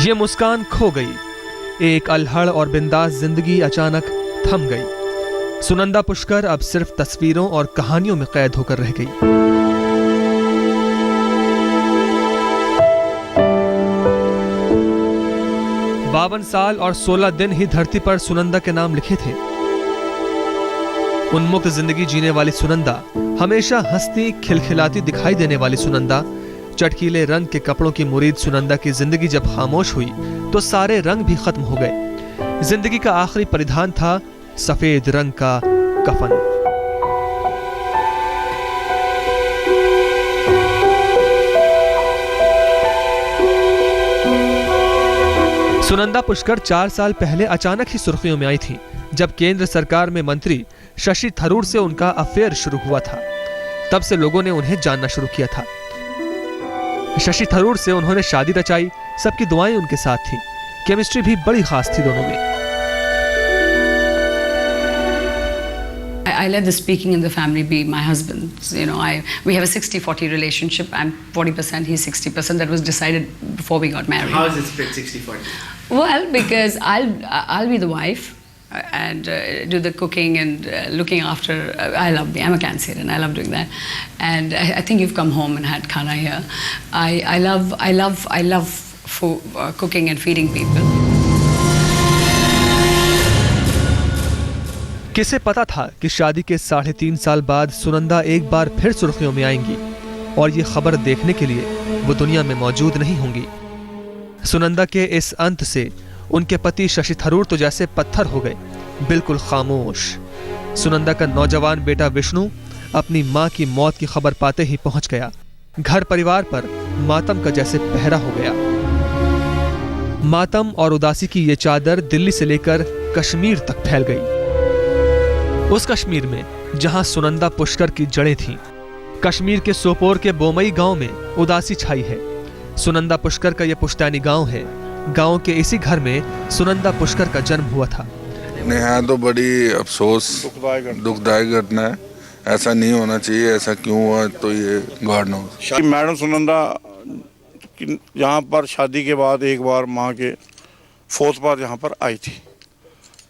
ये मुस्कान खो गई, एक अल्हड़ और बिंदास जिंदगी अचानक थम गई। सुनंदा पुष्कर अब सिर्फ तस्वीरों और कहानियों में कैद होकर रह गई। 52 साल और 16 दिन ही धरती पर सुनंदा के नाम लिखे थे। उन्मुक्त जिंदगी जीने वाली सुनंदा, हमेशा हंसती खिलखिलाती दिखाई देने वाली सुनंदा, चटकीले रंग के कपड़ों की मुरीद सुनंदा की जिंदगी जब खामोश हुई तो सारे रंग भी खत्म हो गए। जिंदगी का आखिरी परिधान था सफेद रंग का कफन। सुनंदा पुष्कर 4 साल पहले अचानक ही सुर्खियों में आई थी, जब केंद्र सरकार में मंत्री शशि थरूर से उनका अफेयर शुरू हुआ था। तब से लोगों ने उन्हें जानना शुरू किया था। शशि थरूर से उन्होंने शादी रचाई, सबकी दुआएं उनके साथ थी। केमिस्ट्री भी बड़ी खास थी दोनों में। I let the speaking in the family be my husband. You know, we have a 60-40 relationship. I'm 40%, he's 60%. That was decided before we got married. How is it split 60-40? Well, because I'll be the wife and do the cooking and looking after. I love I'm a Cancerian. I love doing that. And I think you've come home and had khana here. I love food, cooking and feeding people. किसे पता था कि शादी के 3.5 साल बाद सुनंदा एक बार फिर सुर्खियों में आएंगी और ये खबर देखने के लिए वो दुनिया में मौजूद नहीं होंगी। सुनंदा के इस अंत से उनके पति शशि थरूर तो जैसे पत्थर हो गए, बिल्कुल खामोश। सुनंदा का नौजवान बेटा विष्णु अपनी मां की मौत की खबर पाते ही पहुंच गया। घर परिवार पर मातम का जैसे पहरा हो गया। मातम और उदासी की ये चादर दिल्ली से लेकर कश्मीर तक फैल गई। उस कश्मीर में जहां सुनंदा पुष्कर की जड़ें थीं। कश्मीर के सोपोर के बोमई गांव में उदासी छाई है। सुनंदा पुष्कर का यह पुश्तैनी गांव है। गांव के इसी घर में सुनंदा पुष्कर का जन्म हुआ था। यहाँ तो बड़ी अफसोस दुखदायक घटना है। ऐसा नहीं होना चाहिए। ऐसा क्यों हुआ तो ये गॉड नोस। मैडम सुनंदा यहाँ पर शादी के बाद एक बार माँ के 4th बार यहाँ पर आई थी,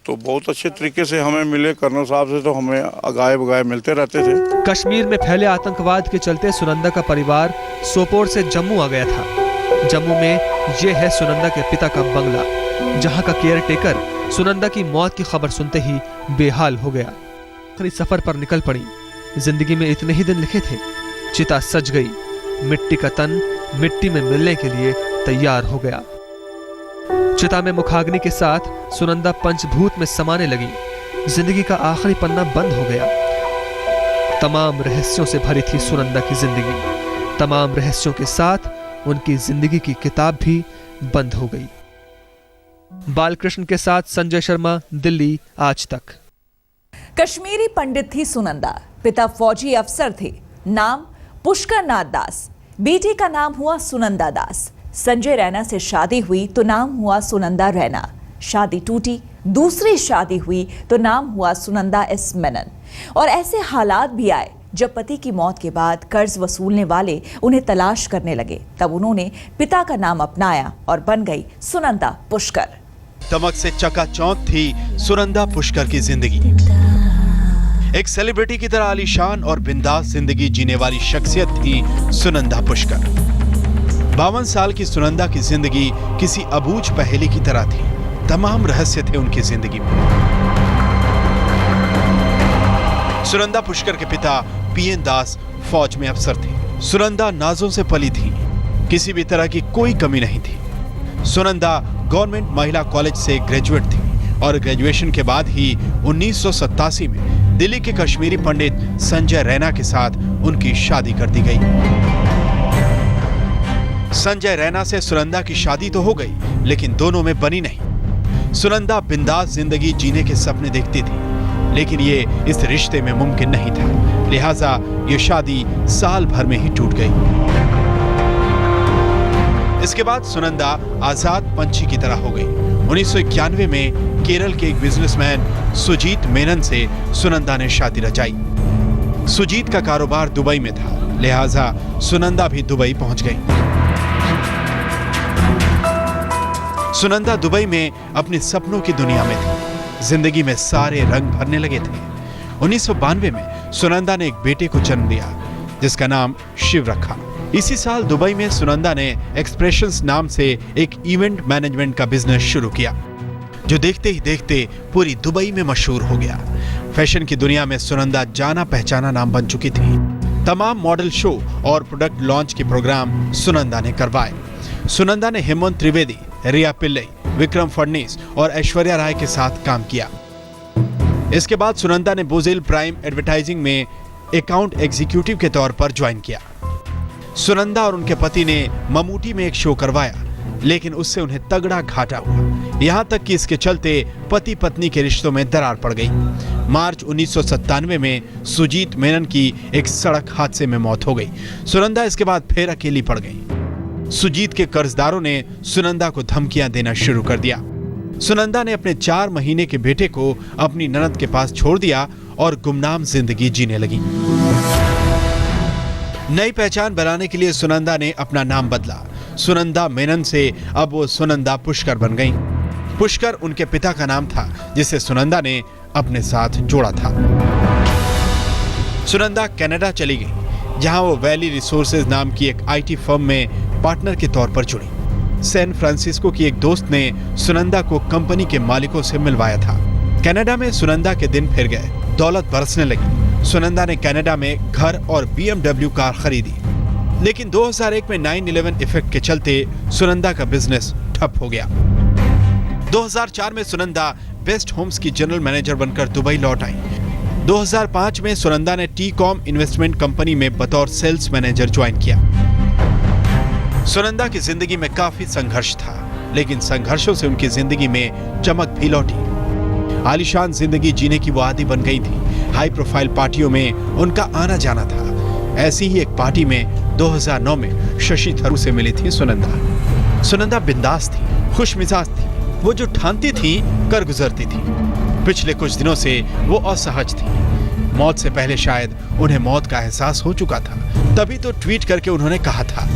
तो बहुत अच्छे तरीके से हमें मिले। कर्नल साहब से तो हमें अगाए बगाए मिलते रहते थे। कश्मीर में फैले आतंकवाद के चलते सुनंदा का परिवार सोपोर से जम्मू आ गया था। जम्मू में ये है सुनंदा के पिता का बंगला, जहां का केयर टेकर सुनंदा की मौत की खबर सुनते ही बेहाल हो गया। आखिरी सफर पर निकल पड़ी। जिंदगी में इतने ही दिन लिखे थे। चिता सज गई। मिट्टी का तन मिट्टी में मिलने के लिए तैयार हो गया। चिता में मुखाग्नि के साथ सुनंदा पंचभूत में समाने लगी। जिंदगी का आखिरी पन्ना बंद हो गया। तमाम रहस्यों से भरी थी सुनंदा की जिंदगी। तमाम रहस्यों के साथ उनकी जिंदगी की किताब भी बंद हो गई। बालकृष्ण के साथ संजय शर्मा, दिल्ली आज तक। कश्मीरी पंडित थी सुनंदा, पिता फौजी अफसर थे। नाम पुष्कर नाथ दास, बेटी का नाम हुआ सुनंदा दास। संजय रैना से शादी हुई तो नाम हुआ सुनंदा रैना। शादी टूटी, दूसरी शादी हुई तो नाम हुआ सुनंदा एस मेनन। और ऐसे हालात भी आए जब पति की मौत के बाद कर्ज वसूलने वाले उन्हें तलाश करने लगे। तब उन्होंने पिता का नाम अपनाया और बन गई सुनंदा पुष्कर। दमक से चकाचौंध थी सुनंदा पुष्कर की जिंदगी। एक सेलिब्रिटी की तरह आलीशान और बिंदास जिंदगी जीने वाली शख्सियत थी सुनंदा पुष्कर। 52 साल की सुनंदा की जिंदगी किसी अबूझ पहेली की तरह थी। तमाम रहस्य थे उनकी जिंदगी में। सुनंदा पुष्कर के पिता पीएन दास फौज में अफसर थे। सुनंदा नाजों से पली थी। किसी भी तरह की कोई कमी नहीं थी। सुनंदा गवर्नमेंट महिला कॉलेज से ग्रेजुएट थी और ग्रेजुएशन के बाद ही 1987 में दिल्ली के कश्मीरी पंडित संजय रैना के साथ उनकी शादी कर दी गई। संजय रैना से सुनंदा की शादी तो हो गई, लेकिन दोनों में बनी नहीं। सुनंदा बिंदास जिंदगी जीने के सपने देखती थी, लेकिन ये इस रिश्ते में मुमकिन नहीं था। लिहाजा ये शादी साल भर में ही टूट गई। इसके बाद सुनंदा आजाद पंछी की तरह हो गई। 1991 में केरल के एक बिजनेसमैन सुजीत मेनन से सुनंदा ने शादी रचाई। सुजीत का कारोबार दुबई में था, लिहाजा सुनंदा भी दुबई पहुंच गई। सुनंदा दुबई में अपने सपनों की दुनिया में थी। जिंदगी में सारे रंग भरने लगे थे। 1992 में सुनंदा ने एक बेटे को जन्म दिया जिसका नाम शिव रखा। इसी साल दुबई में सुनंदा ने एक्सप्रेशंस नाम से एक इवेंट मैनेजमेंट का बिजनेस शुरू किया जो देखते ही देखते पूरी दुबई में मशहूर हो गया। फैशन की दुनिया में सुनंदा जाना पहचाना नाम बन चुकी थी। तमाम मॉडल शो और प्रोडक्ट लॉन्च के प्रोग्राम सुनंदा ने करवाए। सुनंदा ने हेमंत त्रिवेदी, रिया पिल्लई, विक्रम फडनीस और ऐश्वर्या राय के साथ काम किया। इसके बाद सुनंदा ने बोजिल प्राइम एडवर्टाइजिंग में अकाउंट एग्जीक्यूटिव के तौर पर ज्वाइन किया। सुनंदा और उनके पति ने ममूटी में एक शो करवाया लेकिन उससे उन्हें तगड़ा घाटा हुआ। यहां तक कि इसके चलते पति पत्नी के रिश्तों में दरार पड़ गई। मार्च 1997 में सुजीत मेनन की एक सड़क हादसे में मौत हो गई। सुनंदा इसके बाद फिर अकेली पड़ गई। सुजीत के कर्जदारों ने सुनंदा को धमकियां देना शुरू कर दिया। सुनंदा ने अपने 4 महीने के बेटे को अपनी ननद के पास छोड़ दिया और गुमनाम जिंदगी जीने लगी। नई पहचान बनाने के लिए सुनंदा ने अपना नाम बदला। सुनंदा मेनन से अब वो सुनंदा पुष्कर बन गईं। पुष्कर उनके पिता का नाम था जिसे सुनंदा ने अपने साथ जोड़ा था। सुनंदा कनाडा चली गई जहां वो वैली रिसोर्सेज नाम की एक आईटी फर्म में पार्टनर के तौर पर जुड़ी। सैन फ्रांसिस्को की एक दोस्त ने सुनंदा को कंपनी के मालिकों से मिलवाया था। कनाडा में सुनंदा के दिन फिर गए। दौलत बरसने लगी। सुनंदा ने कनाडा में घर और BMW कार खरीदी लेकिन 2001 में 9/11 इफेक्ट के चलते सुनंदा का बिजनेस ठप हो गया। 2004 में सुनंदा बेस्ट होम्स की जनरल मैनेजर बनकर दुबई लौट आई। 2005 में सुनंदा ने टी-कॉम इन्वेस्टमेंट कंपनी में बतौर सेल्स मैनेजर ज्वाइन किया। सुनंदा की जिंदगी में काफी संघर्ष था लेकिन संघर्षों से उनकी जिंदगी में चमक भी लौटी। आलीशान जिंदगी जीने की वो आदी बन गई थी। हाई प्रोफाइल पार्टियों में उनका आना जाना था। ऐसी ही एक पार्टी में 2009 में शशि थरूर से मिली थी सुनंदा। सुनंदा बिंदास थी, खुशमिजाज थी। वो जो ठानती थी कर गुजरती थी। पिछले कुछ दिनों से वो असहज थी। मौत से पहले शायद उन्हें मौत का एहसास हो चुका था। तभी तो ट्वीट करके उन्होंने कहा था,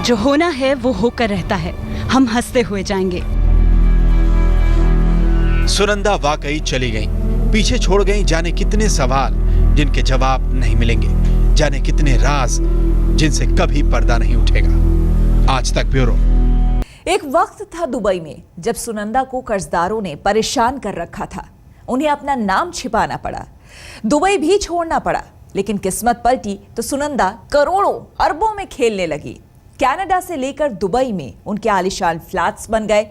जो होना है वो होकर रहता है, हम हंसते हुए जाएंगे। सुनंदा वाकई चली गई। पीछे छोड़ गई जाने कितने सवाल जिनके जवाब नहीं मिलेंगे, जाने कितने राज जिनसे कभी पर्दा नहीं उठेगा। आज तक ब्यूरो। एक वक्त था दुबई में जब सुनंदा को कर्जदारों ने परेशान कर रखा था। उन्हें अपना नाम छिपाना पड़ा, दुबई भी छोड़ना पड़ा। लेकिन किस्मत पलटी तो सुनंदा करोड़ों अरबों में खेलने लगी। कनाडा से लेकर दुबई में उनके आलीशान फ्लैट्स बन गए।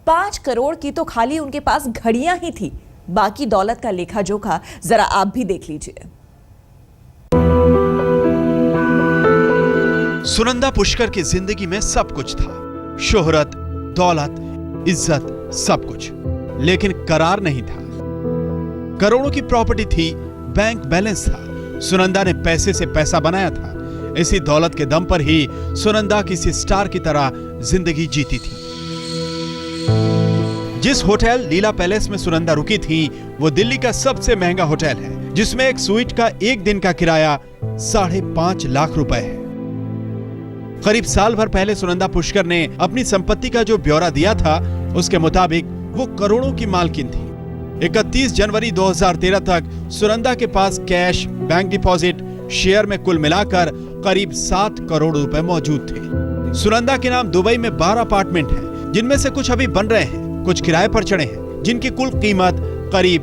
5 करोड़ की तो खाली उनके पास घड़ियां ही थी। बाकी दौलत का लेखा जोखा जरा आप भी देख लीजिए। सुनंदा पुष्कर की जिंदगी में सब कुछ था, शोहरत, दौलत, इज्जत, सब कुछ, लेकिन करार नहीं था। करोड़ों की प्रॉपर्टी थी, बैंक बैलेंस था। सुनंदा ने पैसे से पैसा बनाया था। इसी दौलत के दम पर ही सुनंदा किसी स्टार की तरह जिंदगी जीती थी। जिस होटल लीला पैलेस में सुनंदा रुकी थी वो दिल्ली का सबसे महंगा होटल है जिसमें एक स्वीट का एक दिन का किराया 5.5 लाख रुपए है। करीब साल भर पहले सुनंदा पुष्कर ने अपनी संपत्ति का जो ब्यौरा दिया था उसके मुताबिक वो करोड़ों की मालकिन थी। 31 जनवरी 2013 तक सुनंदा के पास कैश, बैंक डिपॉजिट, शेयर में कुल मिलाकर करीब 7 करोड़ रुपए मौजूद थे। सुनंदा के नाम दुबई में 12 अपार्टमेंट हैं, जिनमें से कुछ अभी बन रहे हैं, कुछ किराए पर चढ़े हैं, जिनकी कुल कीमत करीब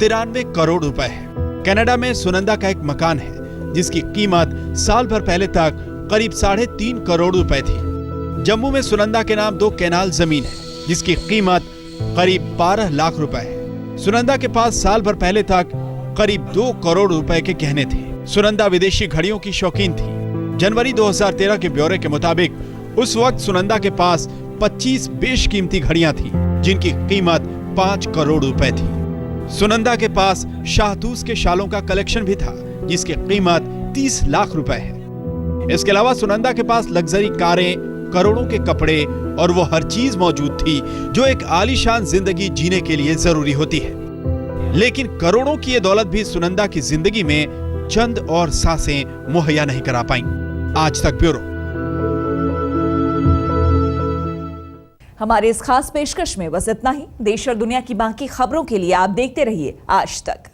93 करोड़ रुपए है। कनाडा में सुनंदा का एक मकान है जिसकी कीमत साल भर पहले तक करीब 3.5 करोड़ रुपए थी। जम्मू में सुनंदा के नाम 2 कैनाल जमीन है जिसकी कीमत करीब 12 लाख रुपए है। सुनंदा के पास साल भर पहले तक करीब 2 करोड़ रुपए के गहने थे। सुनंदा विदेशी घड़ियों की शौकीन थी। जनवरी 2013 के ब्यौरे के मुताबिक उस वक्त सुनंदा के पास 25 बेशकीमती घड़ियां थी जिनकी कीमत 5 करोड़ रुपए थी। सुनंदा के पास शाहतूस के शालों का कलेक्शन भी था जिसकी कीमत 30 लाख रुपए है। इसके अलावा सुनंदा के पास लग्जरी कारें, करोड़ों के कपड़े और वो हर चीज मौजूद थी जो एक आलीशान जिंदगी जीने के लिए जरूरी होती है। लेकिन करोड़ों की ये दौलत भी सुनंदा की जिंदगी में चंद और सांसें मुहैया नहीं करा पाई। आज तक ब्यूरो। हमारे इस खास पेशकश में बस इतना ही। देश और दुनिया की बाकी खबरों के लिए आप देखते रहिए आज तक।